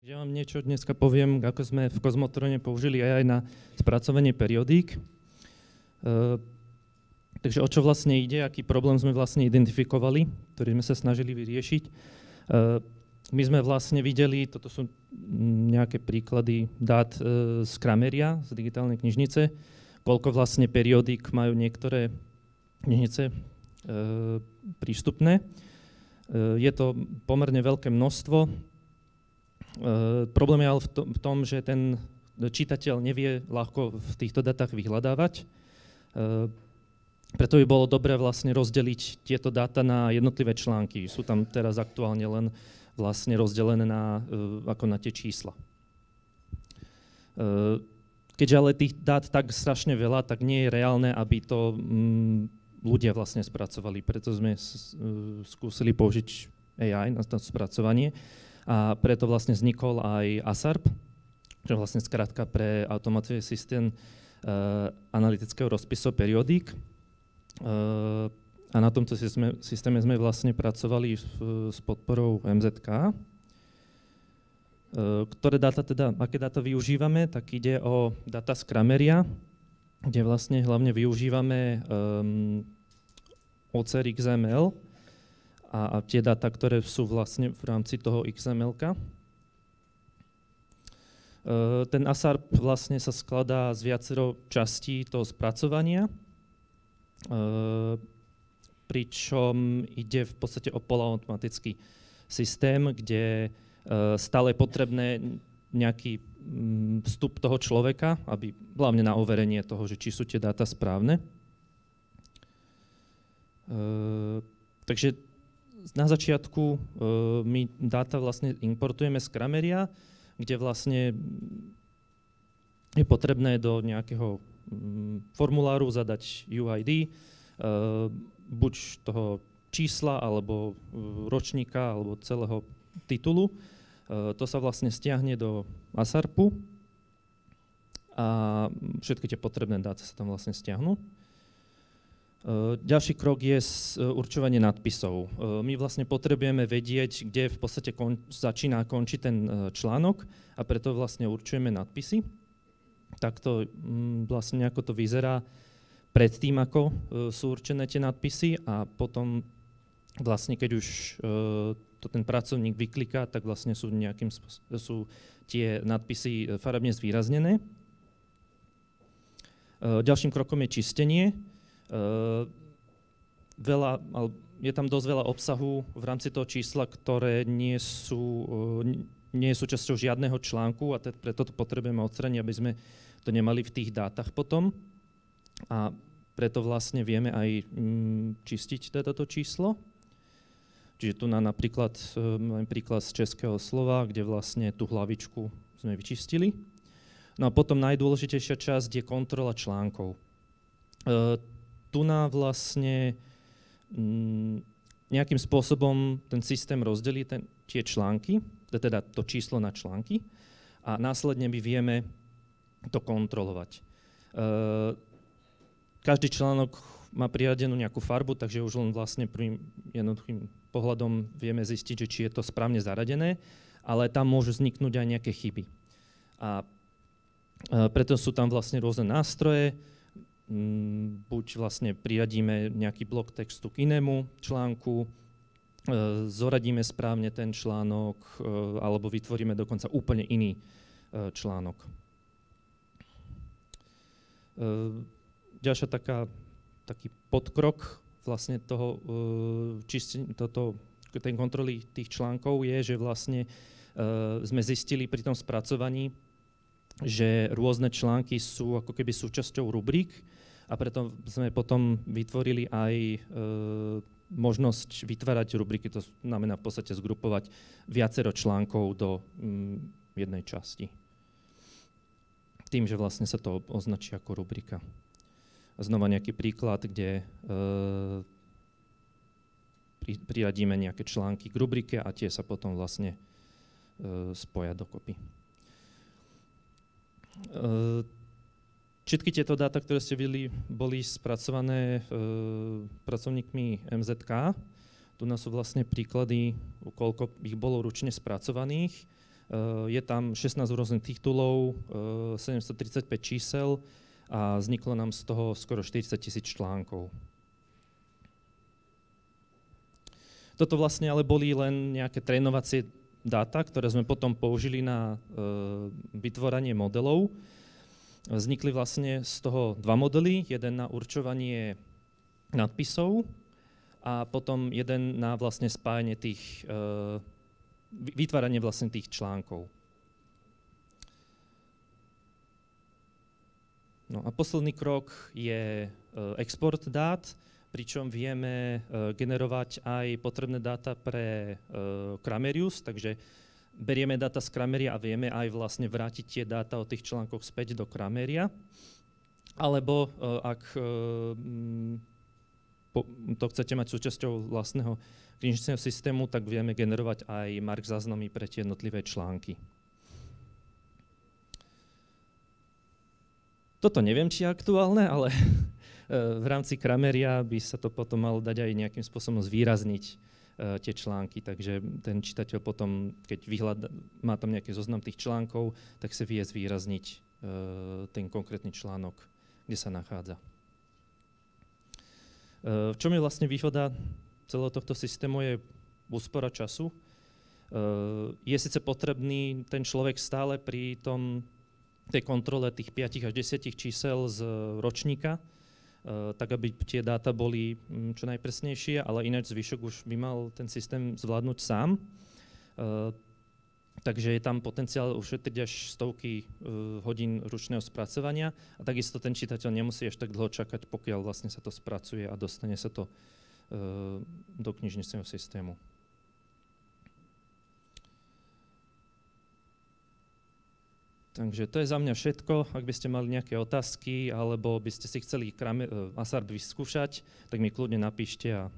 Ja vám niečo dneska poviem, ako sme v Kozmotrone použili AI na spracovanie periodík. Takže o čo vlastne ide, aký problém sme vlastne identifikovali, ktorý sme sa snažili vyriešiť. My sme vlastne videli, toto sú nejaké príklady dát z Krameria, z digitálnej knižnice, koľko vlastne periodík majú niektoré knižnice prístupné. Je to pomerne veľké množstvo. Problém je ale v tom, že ten čitateľ nevie ľahko v týchto dátach vyhľadávať. Preto by bolo dobré vlastne rozdeliť tieto dáta na jednotlivé články. Sú tam teraz aktuálne len vlastne rozdelené ako na tie čísla. Keďže ale tých dát tak strašne veľa, tak nie je reálne, aby to ľudia vlastne spracovali. Preto sme skúsili použiť AI na to spracovanie. A preto vlastne vznikol aj ASARP, čo je vlastne skrátka pre Automated System analytického rozpisu periodík. A na tomto systéme sme vlastne pracovali s podporou MZK. Aké dáta využívame, tak ide o dáta z Krameria, kde vlastne hlavne využívame OCR XML a tie dáta, ktoré sú vlastne v rámci toho XML-ka. Ten ASARP vlastne sa skladá z viacero častí toho spracovania, pričom ide v podstate o poloautomatický systém, kde stále je potrebné nejaký vstup toho človeka, aby hlavne na overenie toho, že či sú tie dáta správne. Takže na začiatku my dáta vlastne importujeme z Krameria, kde vlastne je potrebné do nejakého formuláru zadať UID, buď toho čísla, alebo ročníka, alebo celého titulu. To sa vlastne stiahne do ASARPu a všetky tie potrebné dáta sa tam vlastne stiahnu. Ďalší krok je určovanie nadpisov. My vlastne potrebujeme vedieť, kde v podstate začína a končí ten článok a preto vlastne určujeme nadpisy. Takto vlastne ako to vyzerá predtým, ako sú určené tie nadpisy a potom vlastne keď už to ten pracovník vykliká, tak vlastne sú tie nadpisy farebne zvýraznené. Ďalším krokom je čistenie. Je tam dosť veľa obsahu v rámci toho čísla, ktoré nie sú súčasťou žiadneho článku a preto to potrebujeme odstrániť, aby sme to nemali v tých dátach potom. A preto vlastne vieme aj čistiť toto číslo. Čiže tu napríklad máme príklad z českého slova, kde vlastne tú hlavičku sme vyčistili. No a potom najdôležitejšia časť je kontrola článkov. Tu vlastne nejakým spôsobom ten systém rozdelí tie články, teda to číslo na články a následne my vieme to kontrolovať. Každý článok má priradenú nejakú farbu, takže už len vlastne prvým jednoduchým pohľadom vieme zistiť, že či je to správne zaradené, ale tam môžu vzniknúť aj nejaké chyby. A preto sú tam vlastne rôzne nástroje, buď vlastne priradíme nejaký blok textu k inému článku, zoradíme správne ten článok, alebo vytvoríme dokonca úplne iný článok. Ďalšia taký podkrok vlastne toho tej kontroly tých článkov je, že vlastne sme zistili pri tom spracovaní, že rôzne články sú ako keby súčasťou rubrík a preto sme potom vytvorili aj možnosť vytvárať rubriky, to znamená v podstate zgrupovať viacero článkov do jednej časti. Tým, že vlastne sa to označí ako rubrika. Znova nejaký príklad, kde priradíme nejaké články k rubrike a tie sa potom vlastne spoja dokopy. Všetky tieto dáta, ktoré ste videli, boli spracované pracovníkmi MZK. Tu nás sú vlastne príklady, koľko ich bolo ručne spracovaných Je tam 16 rôznych titulov, 735 čísel a vzniklo nám z toho skoro 40 000 článkov. Toto vlastne ale boli len nejaké trénovacie dáta, ktoré sme potom použili na vytvorenie modelov. Vznikli vlastne z toho dva modely, jeden na určovanie nadpisov a potom jeden na vlastne spájanie tých, vytváranie vlastne tých článkov. No a posledný krok je export dát, pričom vieme generovať aj potrebné dáta pre Kramerius, takže berieme dáta z Krameria a vieme aj vlastne vrátiť tie dáta o tých článkoch späť do Krameria. Alebo ak to chcete mať súčasťou vlastného knižničného systému, tak vieme generovať aj mark záznamy pre tie jednotlivé články. Toto neviem, či je aktuálne, ale v rámci Krameria by sa to potom malo dať aj nejakým spôsobom zvýrazniť tie články, takže ten čitateľ potom, keď má tam nejaký zoznam tých článkov, tak sa vie zvýrazniť ten konkrétny článok, kde sa nachádza. V čom je vlastne výhoda celého tohto systému je úspora času. Je síce potrebný ten človek stále pri tej kontrole tých 5 až 10 čísel z ročníka, tak aby tie dáta boli čo najpresnejšie, ale ináč zvyšok už by mal ten systém zvládnuť sám. Takže je tam potenciál ušetriť až stovky hodín ručného spracovania a takisto ten čitateľ nemusí až tak dlho čakať, pokiaľ vlastne sa to spracuje a dostane sa to do knižničného systému. Takže to je za mňa všetko. Ak by ste mali nejaké otázky, alebo by ste si chceli ASARP vyskúšať, tak mi kľudne napíšte a...